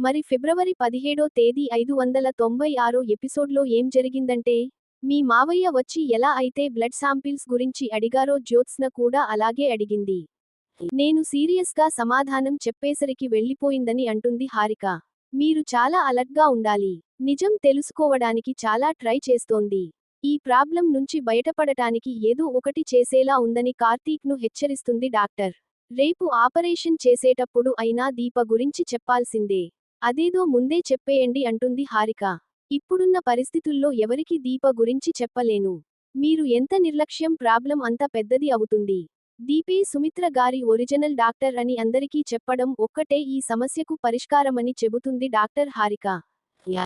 మరి ఫిబ్రవరి 17వ తేదీ 596 ఎపిసోడ్లో ఏం జరిగిందంటే, మీ మావయ్య వచ్చి ఎలా అయితే బ్లడ్ శాంపిల్స్ గురించి అడిగారో జ్యోత్స్న కూడా అలాగే అడిగింది. నేను సీరియస్గా సమాధానం చెప్పేసరికి వెళ్ళిపోయిందని అంటుంది హారిక. మీరు చాలా అలర్ట్గా ఉండాలి. నిజం తెలుసుకోవడానికి చాలా ట్రై చేస్తోంది. ఈ ప్రాబ్లం నుంచి బయటపడటానికి ఏదో ఒకటి చేసేలా ఉందని కార్తీక్ను హెచ్చరిస్తుంది డాక్టర్. రేపు ఆపరేషన్ చేసేటప్పుడు అయినా దీప గురించి చెప్పాల్సిందే. అదేదో ముందే చెప్పేయండి అంటుంది హారిక. ఇప్పుడున్న పరిస్థితుల్లో ఎవరికి దీప గురించి చెప్పలేను. మీరు ఎంత నిర్లక్ష్యం ప్రాబ్లం అంత పెద్దది అవుతుంది. దీపే సుమిత్ర గారి ఒరిజినల్ డాక్టర్ అని అందరికీ చెప్పడం ఒక్కటే ఈ సమస్యకు పరిష్కారమని చెబుతుంది డాక్టర్ హారిక.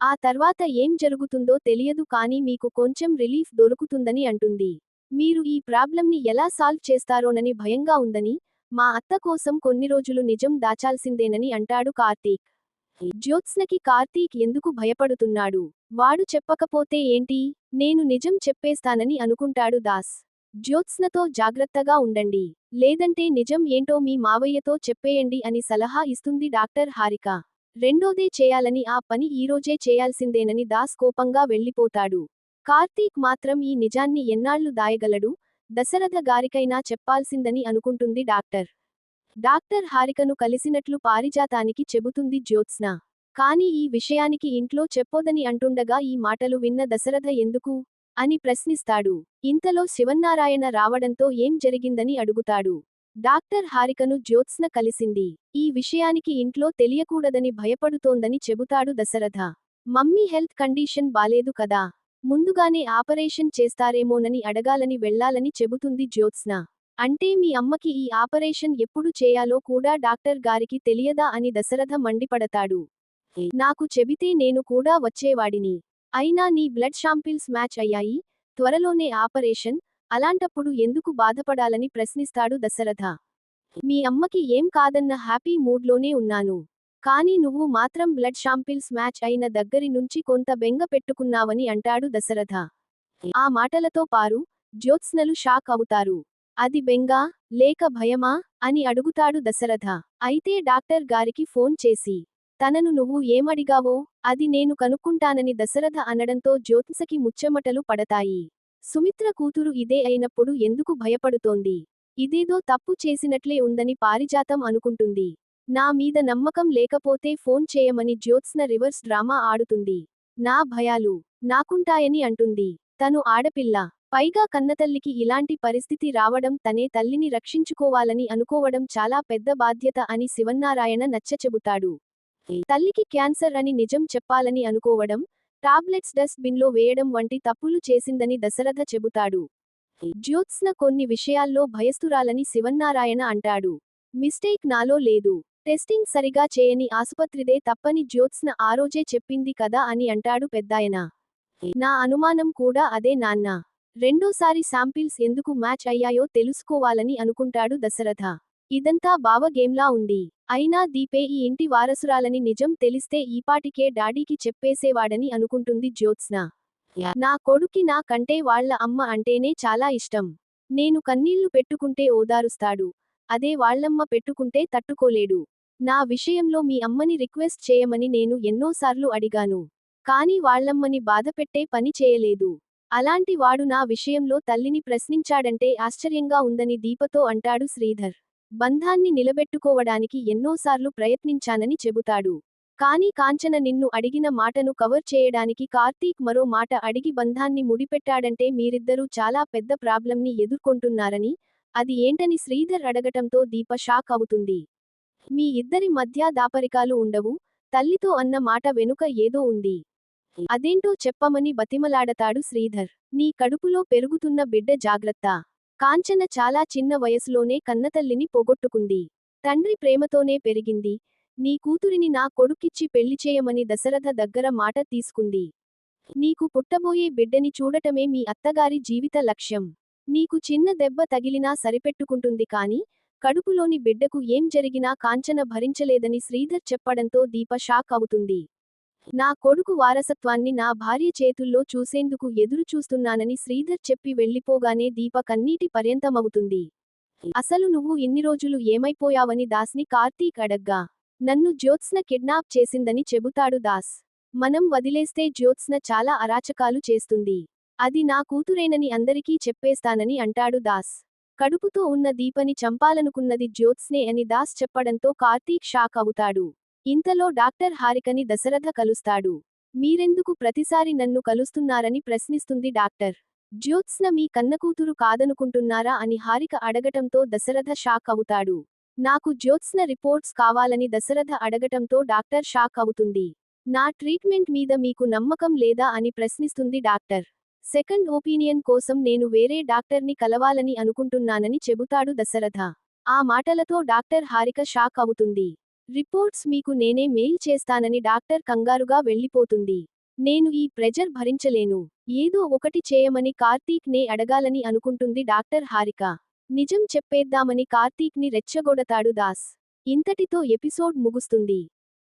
ఆ తర్వాత ఏం జరుగుతుందో తెలియదు కానీ మీకు కొంచెం రిలీఫ్ దొరుకుతుందని అంటుంది. మీరు ఈ ప్రాబ్లంని ఎలా సాల్వ్ చేస్తారోనని భయంగా ఉందని, మా అత్త కోసం కొన్ని రోజులు నిజం దాచాల్సిందేనని అంటాడు కార్తీక్. జ్యోత్స్నకి కార్తీక్ ఎందుకు భయపడుతున్నాడు? వాడు చెప్పకపోతే ఏంటి? నేను నిజం చెప్పేస్తానని అనుకుంటాడు దాస్. జ్యోత్స్నతో జాగ్రత్తగా ఉండండి. లేదంటే నిజం ఏంటో మీ మావయ్యతో చెప్పేయండి అని సలహా ఇస్తుంది డాక్టర్ హారిక. రెండోదే చేయాలని ఆ పని ఈరోజే చేయాల్సిందేనని దాస్ కోపంగా వెళ్ళిపోతాడు. కార్తీక్ మాత్రం ఈ నిజాన్ని ఎన్నాళ్లు దాయగలడు? దశరథ గారికైనా చెప్పాల్సిందని అనుకుంటుంది డాక్టర్. డాక్టర్ హారికను కలిసినట్లు పారిజాతానికి చెబుతుంది జ్యోత్స్న. కాని ఈ విషయానికి ఇంట్లో చెప్పొదని అంటుండగా ఈ మాటలు విన్న దశరథ ఎందుకు? అని ప్రశ్నిస్తాడు. ఇంతలో శివన్నారాయణ రావడంతో ఏం జరిగిందని అడుగుతాడు. డాక్టర్ హారికను జ్యోత్స్న కలిసింది. ఈ విషయానికి ఇంట్లో తెలియకూడదని భయపడుతోందని చెబుతాడు దశరథ. మమ్మీ హెల్త్ కండిషన్ బాలేదు కదా. ముందుగానే ఆపరేషన్ చేస్తారేమోనని అడగాలని వెళ్లాలని చెబుతుంది జ్యోత్స్న. అంటే మీ అమ్మకి ఈ ఆపరేషన్ ఎప్పుడు చేయాలో కూడా డాక్టర్ గారికి తెలియదా అని దశరథ మండిపడతాడు. నాకు చెబితే నేను కూడా వచ్చేవాడిని. అయినా నీ బ్లడ్ శాంపిల్స్ మ్యాచ్ అయ్యాయి. త్వరలోనే ఆపరేషన్. అలాంటప్పుడు ఎందుకు బాధపడాలని ప్రశ్నిస్తాడు దశరథ. మీ అమ్మకి ఏం కాదన్న హ్యాపీ మూడ్లోనే ఉన్నాను. కానీ నువ్వు మాత్రం బ్లడ్ శాంపిల్స్ మ్యాచ్ అయిన దగ్గరి నుంచి కొంత బెంగ పెట్టుకున్నావని అంటాడు దశరథ. ఆ మాటలతో పారు, జ్యోత్స్నలు షాక్ అవుతారు. అది బెంగా, లేక భయమా? అని అడుగుతాడు దశరథ. అయితే డాక్టర్ గారికి ఫోన్ చేసి తనను నువ్వు ఏమడిగావో అది నేను కనుక్కుంటానని దశరథ అనడంతో జ్యోత్స్నకి ముచ్చెమటలు పడతాయి. సుమిత్ర కూతురు ఇదే అయినప్పుడు ఎందుకు భయపడుతోంది? ఇదేదో తప్పు చేసినట్లే ఉందని పారిజాతం అనుకుంటుంది. నా మీద నమ్మకం లేకపోతే ఫోన్ చేయమని జ్యోత్స్న రివర్స్ డ్రామా ఆడుతుంది. నా భయాలు నాకుంటాయని అంటుంది. తను ఆడపిల్ల. పైగా కన్నతల్లికి ఇలాంటి పరిస్థితి రావడం తనే తల్లిని రక్షించుకోవాలని అనుకోవడం చాలా పెద్ద బాధ్యత అని శివన్నారాయణ నచ్చచెబుతాడు. తల్లికి క్యాన్సర్ అని నిజం చెప్పాలని అనుకోవడం, టాబ్లెట్స్ డస్ట్ బిన్లో వేయడం వంటి తప్పులు చేసిందని దశరథ చెబుతాడు. జ్యోత్స్న కొన్ని విషయాల్లో భయస్తురాలని శివన్నారాయణ అంటాడు. మిస్టేక్ నాలో లేదు. టెస్టింగ్ సరిగా చేయని ఆసుపత్రిదే తప్పని జ్యోత్స్న ఆ రోజే చెప్పింది కదా అని అంటాడు పెద్దాయన. నా అనుమానం కూడా అదే నాన్నా. రెండోసారి శాంపిల్స్ ఎందుకు మ్యాచ్ అయ్యాయో తెలుసుకోవాలని అనుకుంటాడు దశరథ. ఇదంతా బావ గేమ్లా ఉంది. అయినా దీపే ఈ ఇంటి వారసురాలని నిజం తెలిస్తే ఈపాటికే డాడీకి చెప్పేసేవాడని అనుకుంటుంది జ్యోత్స్న. నా కొడుక్కి నా కంటే వాళ్ళ అమ్మ అంటేనే చాలా ఇష్టం. నేను కన్నీళ్లు పెట్టుకుంటే ఓదారుస్తాడు. అదే వాళ్ళమ్మ పెట్టుకుంటే తట్టుకోలేడు. నా విషయంలో మీ అమ్మని రిక్వెస్ట్ చేయమని నేను ఎన్నోసార్లు అడిగాను. కానీ వాళ్ళమ్మని బాధపెట్టే పని చేయలేదు. అలాంటి వాడు నా విషయంలో తల్లిని ప్రశ్నించాడంటే ఆశ్చర్యంగా ఉందని దీపతో అంటాడు శ్రీధర్. బంధాన్ని నిలబెట్టుకోవడానికి ఎన్నోసార్లు ప్రయత్నించానని చెబుతాడు. కానీ కాంచన నిన్ను అడిగిన మాటను కవర్ చేయడానికి కార్తీక్ మరో మాట అడిగి బంధాన్ని ముడిపెట్టాడంటే మీరిద్దరూ చాలా పెద్ద ప్రాబ్లంని ఎదుర్కొంటున్నారని, అది ఏంటని శ్రీధర్ అడగటంతో దీప షాక్ అవుతుంది. మీ ఇద్దరి మధ్య దాపరికాలు ఉండవు, తల్లితో అన్న మాట వెనుక ఏదో ఉంది. అదేంటో చెప్పమని బతిమలాడతాడు శ్రీధర్. నీ కడుపులో పెరుగుతున్న బిడ్డ జాగ్రత్త. కాంచన చాలా చిన్న వయసులోనే కన్నతల్లిని పోగొట్టుకుంది. తండ్రి ప్రేమతోనే పెరిగింది. నీ కూతురిని నా కొడుక్కిచ్చి పెళ్లిచేయమని దశరథ దగ్గర మాట తీసుకుంది. నీకు పుట్టబోయే బిడ్డని చూడటమే మీ అత్తగారి జీవిత లక్ష్యం. నీకు చిన్న దెబ్బ తగిలినా సరిపెట్టుకుంటుంది కాని, కడుపులోని బిడ్డకు ఏం జరిగినా కాంచన భరించలేదని శ్రీధర్ చెప్పడంతో దీప షాక్ అవుతుంది. నా కొడుకు వారసత్వాన్ని నా భార్య చేతుల్లో చూసేందుకు ఎదురు చూస్తున్నానని శ్రీధర్ చెప్పి వెళ్ళిపోగానే దీప కన్నీటి పర్యంతమవుతుంది. అసలు నువ్వు ఇన్ని రోజులు ఏమైపోయావని దాస్ని కార్తీక్ అడగ్గా నన్ను జ్యోత్స్న కిడ్నాప్ చేసిందని చెబుతాడు దాస్. మనం వదిలేస్తే జ్యోత్స్న చాలా అరాచకాలు చేస్తుంది. అది నా కూతురేనని అందరికీ చెప్పేస్తానని అంటాడు దాస్. కడుపుతో ఉన్న దీపని చంపాలనుకున్నది జ్యోత్స్నే అని దాస్ చెప్పడంతో కార్తీక్ షాక్ అవుతాడు. ఇంతలో డాక్టర్ హారికని దశరథ కలుస్తాడు. మీరెందుకు ప్రతిసారి నన్ను కలుస్తున్నారని ప్రశ్నిస్తుంది డాక్టర్. జ్యోత్స్న మీ కన్నకూతురు కాదనుకుంటున్నారా అని హారిక అడగటంతో దశరథ షాక్ అవుతాడు. నాకు జ్యోత్స్న రిపోర్ట్స్ కావాలని దశరథ అడగటంతో డాక్టర్ షాక్ అవుతుంది. నా ట్రీట్మెంట్ మీద మీకు నమ్మకం లేదా అని ప్రశ్నిస్తుంది డాక్టర్. సెకండ్ ఒపీనియన్ కోసం నేను వేరే డాక్టర్ని కలవాలని అనుకుంటున్నానని చెబుతాడు దశరథ. ఆ మాటలతో డాక్టర్ హారిక షాక్ అవుతుంది. రిపోర్ట్స్ మీకు నేనే మెయిల్ చేస్తానని డాక్టర్ కంగారుగా వెళ్ళిపోతుంది. నేను ఈ ప్రెజర్ భరించలేను. ఏదో ఒకటి చేయమని కార్తీక్ నే అడగాలని అనుకుంటుంది డాక్టర్ హారిక. నిజం చెప్పేద్దామని కార్తీక్ ని రెచ్చగొడతాడు దాస్. ఇంతటితో ఎపిసోడ్ ముగుస్తుంది.